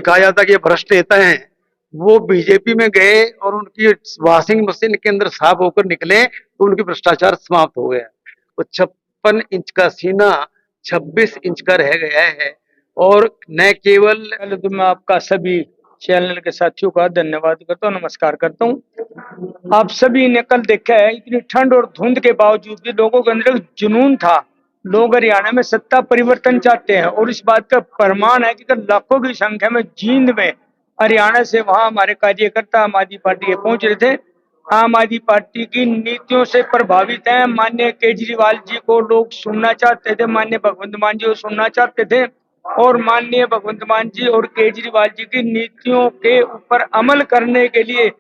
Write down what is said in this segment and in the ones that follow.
कहा जाता कि ये भ्रष्ट नेता हैं, वो बीजेपी में गए और उनकी वॉशिंग मशीन के अंदर साफ होकर निकले तो उनकी भ्रष्टाचार समाप्त हो गया। वो 56 इंच का सीना 26 इंच का रह गया है। और न केवल पहले तो मैं आपका सभी चैनल के साथियों का धन्यवाद करता हूँ, नमस्कार करता हूँ। आप सभी ने कल देखा है, इतनी ठंड और धुंध के बावजूद भी लोगों के अंदर जुनून था। लोग हरियाणा में सत्ता परिवर्तन चाहते हैं और इस बात का प्रमाण है कि कल लाखों की संख्या में जींद में हरियाणा से वहां हमारे कार्यकर्ता आम आदमी पार्टी के पहुंच रहे थे। आम आदमी पार्टी की नीतियों से प्रभावित हैं। माननीय केजरीवाल जी को लोग सुनना चाहते थे, माननीय भगवंत मान जी को सुनना चाहते थे और माननीय भगवंत मान जी और केजरीवाल जी की नीतियों के ऊपर अमल करने के लिए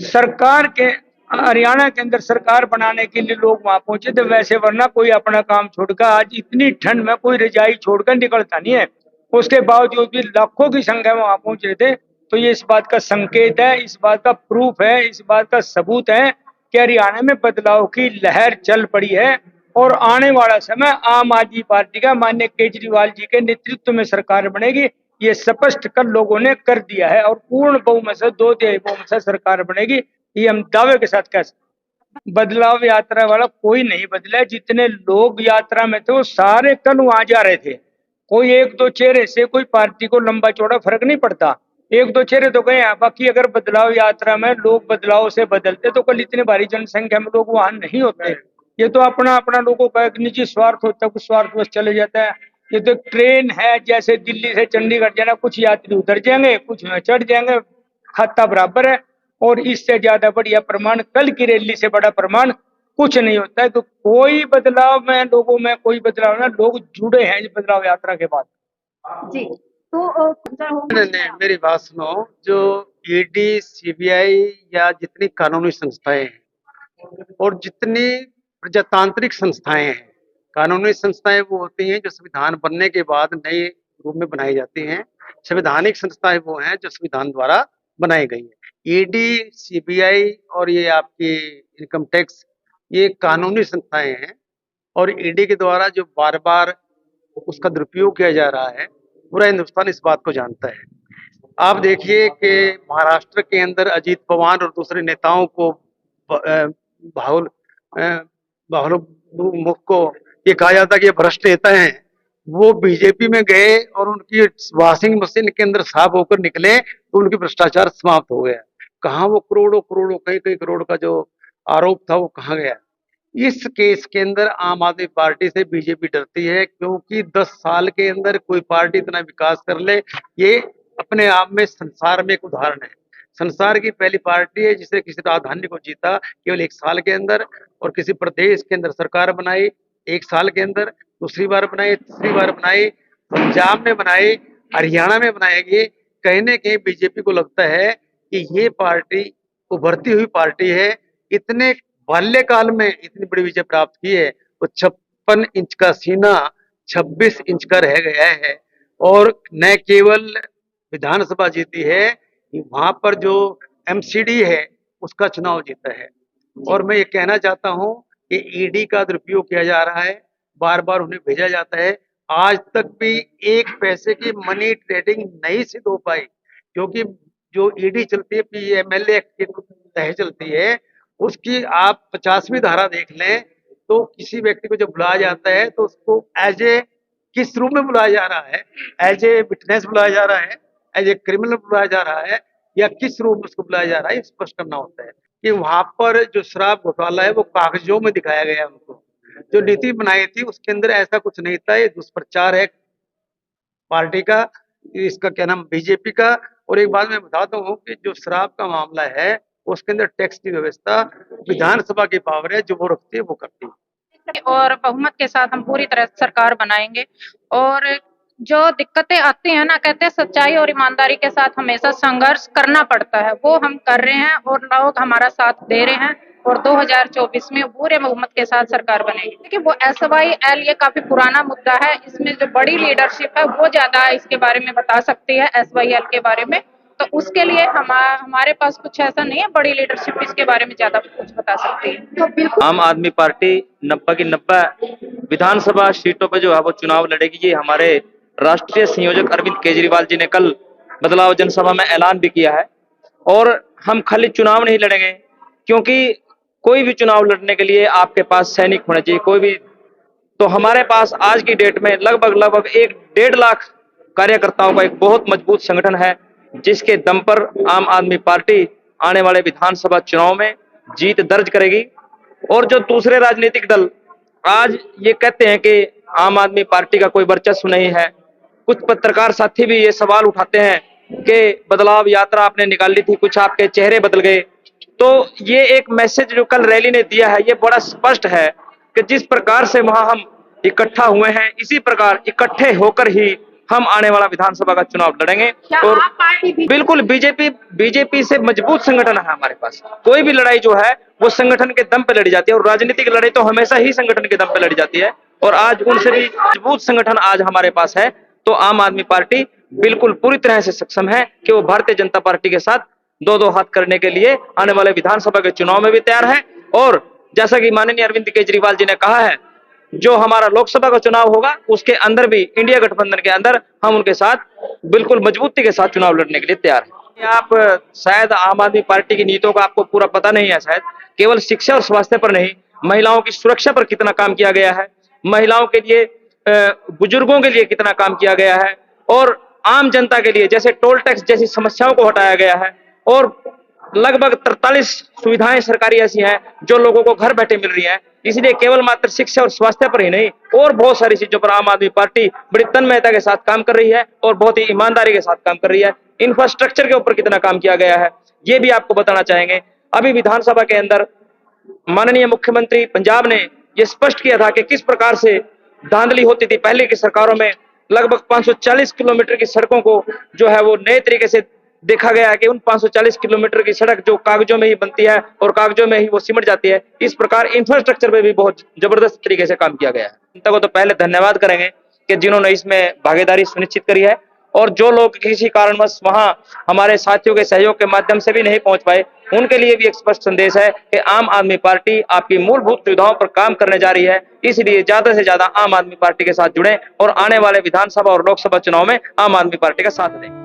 सरकार के हरियाणा के अंदर सरकार बनाने के लिए लोग वहां पहुंचे थे। वैसे वरना कोई अपना काम छोड़कर, आज इतनी ठंड में कोई रजाई छोड़कर निकलता नहीं है, उसके बावजूद भी लाखों की संख्या में वहां पहुंच रहे थे। तो ये इस बात का संकेत है, इस बात का प्रूफ है, इस बात का सबूत है कि हरियाणा में बदलाव की लहर चल पड़ी है और आने वाला समय आम आदमी पार्टी का माननीय केजरीवाल जी के नेतृत्व में सरकार बनेगी। ये स्पष्ट कर लोगों ने कर दिया है और पूर्ण बहुमत से 2/3 बहुमत से सरकार बनेगी, ये हम दावे के साथ कह सकते। बदलाव यात्रा वाला कोई नहीं बदला है। जितने लोग यात्रा में थे वो सारे कल वहां जा रहे थे। कोई एक दो चेहरे से कोई पार्टी को लंबा चौड़ा फर्क नहीं पड़ता, एक दो चेहरे तो गए हैं। बाकी अगर बदलाव यात्रा में लोग बदलाव से बदलते तो कल इतनी भारी जनसंख्या में लोग वहां नहीं होते। ये तो अपना अपना लोगों का एक निजी स्वार्थ होता है, कुछ स्वार्थ बस चले जाता है। ये तो ट्रेन है, जैसे दिल्ली से चंडीगढ़ जाना, कुछ यात्री उतर जाएंगे, कुछ में चढ़ जाएंगे, खाता बराबर है। और इससे ज्यादा बढ़िया प्रमाण, कल की रैली से बड़ा प्रमाण कुछ नहीं होता है। तो कोई बदलाव में लोगों में कोई बदलाव ना, लोग जुड़े हैं इस बदलाव यात्रा के बाद। जी, तो नहीं, मेरी बात सुनो। जो ईडी, सीबीआई या जितनी कानूनी संस्थाएं हैं और जितनी प्रजातांत्रिक संस्थाएं हैं, कानूनी संस्थाएं वो होती हैं जो संविधान बनने के बाद नए रूप में बनाई जाती हैं। संवैधानिक संस्थाएं वो हैं जो संविधान द्वारा बनाई गई हैं। ईडी, सीबीआई और ये आपकी इनकम टैक्स, ये कानूनी संस्थाएं हैं। और ईडी के द्वारा जो बार बार उसका दुरुपयोग किया जा रहा है, पूरा हिंदुस्तान इस बात को जानता है। आप देखिए कि महाराष्ट्र के अंदर अजीत पवार और दूसरे नेताओं को बाहुल बाहुल मुख को ये कहा जाता कि ये भ्रष्ट नेता हैं, वो बीजेपी में गए और उनकी वॉशिंग मशीन के अंदर साफ होकर निकले तो उनकी भ्रष्टाचार समाप्त हो गया। कहाँ वो करोड़ों करोड़ों कई कई करोड़ का जो आरोप था वो कहाँ गया? इस केस के अंदर आम आदमी पार्टी से बीजेपी डरती है, क्योंकि 10 साल के अंदर कोई पार्टी इतना विकास कर ले, ये अपने आप में संसार में एक उदाहरण है। संसार की पहली पार्टी है जिसे किसी राजधानी को जीता केवल 1 साल के अंदर, और किसी प्रदेश के अंदर सरकार बनाई 1 साल के अंदर, दूसरी बार बनाई, तीसरी बार बनाई, पंजाब में बनाई, हरियाणा में बनाएगी। कहीं ना कहीं बीजेपी को लगता है कि ये पार्टी उभरती हुई पार्टी है। इतने बाल्यकाल में इतनी बड़ी विजय प्राप्त की है। वो 56 इंच का सीना 26 इंच का रह गया है। और न केवल विधानसभा जीती है, वहां पर जो एमसीडी है उसका चुनाव जीता है। और मैं ये कहना चाहता हूं कि ईडी का दुरुपयोग किया जा रहा है, बार बार उन्हें भेजा जाता है। आज तक भी एक पैसे की मनी ट्रेडिंग नहीं सिद्ध हो पाई, क्योंकि जो ईडी चलती है, पीएमएलए एक्ट के तहत चलती है। उसकी आप 50वीं धारा देख लें तो किसी व्यक्ति को जब बुलाया जाता है तो उसको एज ए किस रूप में बुलाया जा रहा है? एज ए विटनेस बुलाया जा रहा है, एज ए क्रिमिनल बुलाया जा रहा है, या किस रूप में उसको बुलाया जा रहा है, स्पष्ट करना होता है। कि वहां पर जो शराब घोटाला है वो कागजों में दिखाया गया है उनको। जो नीति बनाई थी उसके अंदर ऐसा कुछ नहीं था। ये दुष्प्रचार है पार्टी का, इसका क्या नाम, बीजेपी का। और एक बात मैं बताता हूँ कि जो शराब का मामला है उसके अंदर टैक्स की व्यवस्था विधानसभा की पावर है, जो वो रखती है वो करती है। और बहुमत के साथ हम पूरी तरह सरकार बनाएंगे। और जो दिक्कतें आती हैं ना, कहते हैं सच्चाई और ईमानदारी के साथ हमेशा संघर्ष करना पड़ता है, वो हम कर रहे हैं और लोग हमारा साथ दे रहे हैं। और 2024 में पूरे बहुमत के साथ सरकार बनेगी। देखिए, वो SYL ये काफी पुराना मुद्दा है, इसमें जो बड़ी लीडरशिप है वो ज्यादा इसके बारे में बता सकती है, SYL के बारे में। तो उसके लिए हमारे पास कुछ ऐसा नहीं है, बड़ी लीडरशिप इसके बारे में ज्यादा कुछ बता सकती है। तो बिल्कुल आम आदमी पार्टी 90 की 90 विधानसभा सीटों पे जो है वो चुनाव लड़ेगी। ये हमारे राष्ट्रीय संयोजक अरविंद केजरीवाल जी ने कल बदलाव जनसभा में ऐलान भी किया है। और हम खाली चुनाव नहीं लड़ेंगे, क्योंकि कोई भी चुनाव लड़ने के लिए आपके पास सैनिक होना चाहिए, कोई भी। तो हमारे पास आज की डेट में लगभग 1.5 लाख कार्यकर्ताओं का एक बहुत मजबूत संगठन है, जिसके दम पर आम आदमी पार्टी आने वाले विधानसभा चुनाव में जीत दर्ज करेगी। और जो दूसरे राजनीतिक दल आज ये कहते हैं कि आम आदमी पार्टी का कोई वर्चस्व नहीं है, कुछ पत्रकार साथी भी ये सवाल उठाते हैं कि बदलाव यात्रा आपने निकाली थी, कुछ आपके चेहरे बदल गए। तो ये एक मैसेज जो कल रैली ने दिया है, ये बड़ा स्पष्ट है कि जिस प्रकार से वहां हम इकट्ठा हुए हैं, इसी प्रकार इकट्ठे होकर ही हम आने वाला विधानसभा का चुनाव लड़ेंगे। और बिल्कुल बीजेपी से मजबूत संगठन है हमारे पास। कोई भी लड़ाई जो है वो संगठन के दम पे लड़ी जाती है, और राजनीतिक लड़ाई तो हमेशा ही संगठन के दम पे लड़ी जाती है। और आज उनसे भी मजबूत संगठन आज हमारे पास है। तो आम आदमी पार्टी बिल्कुल पूरी तरह से सक्षम है कि वो भारतीय जनता पार्टी के साथ दो हाथ करने के लिए आने वाले विधानसभा के चुनाव में भी तैयार है। और जैसा कि माननीय अरविंद केजरीवाल जी ने कहा है, जो हमारा लोकसभा का चुनाव होगा उसके अंदर भी इंडिया गठबंधन के अंदर हम उनके साथ बिल्कुल मजबूती के साथ चुनाव लड़ने के लिए तैयार हैं। आप शायद आम आदमी पार्टी की नीतियों का आपको पूरा पता नहीं है, शायद केवल शिक्षा और स्वास्थ्य पर नहीं, महिलाओं की सुरक्षा पर कितना काम किया गया है, महिलाओं के लिए, बुजुर्गों के लिए कितना काम किया गया है, और आम जनता के लिए जैसे टोल टैक्स जैसी समस्याओं को हटाया गया है। और लगभग 43 सुविधाएं सरकारी ऐसी हैं जो लोगों को घर बैठे मिल रही हैं। इसलिए केवल मात्र शिक्षा और स्वास्थ्य पर ही नहीं, और बहुत सारी चीजों पर आम आदमी पार्टी बड़ी तन्मयता के साथ काम कर रही है और बहुत ही ईमानदारी के साथ काम कर रही है। इंफ्रास्ट्रक्चर के ऊपर कितना काम किया गया है ये भी आपको बताना चाहेंगे। अभी विधानसभा के अंदर माननीय मुख्यमंत्री पंजाब ने यह स्पष्ट किया था कि किस प्रकार से धांधली होती थी पहले की सरकारों में। लगभग 540 किलोमीटर की सड़कों को जो है वो नए तरीके से देखा गया है कि उन 540 किलोमीटर की सड़क जो कागजों में ही बनती है और कागजों में ही वो सिमट जाती है। इस प्रकार इंफ्रास्ट्रक्चर पे भी बहुत जबरदस्त तरीके से काम किया गया है। जनता को तो पहले धन्यवाद करेंगे कि जिन्होंने इसमें भागीदारी सुनिश्चित करी है, और जो लोग किसी कारणवश वहां हमारे साथियों के सहयोग के माध्यम से भी नहीं पहुंच पाए, उनके लिए भी एक स्पष्ट संदेश है कि आम आदमी पार्टी आपकी मूलभूत सुविधाओं पर काम करने जा रही है। इसलिए ज्यादा से ज्यादा आम आदमी पार्टी के साथ जुड़ें और आने वाले विधानसभा और लोकसभा चुनाव में आम आदमी पार्टी का साथ दें।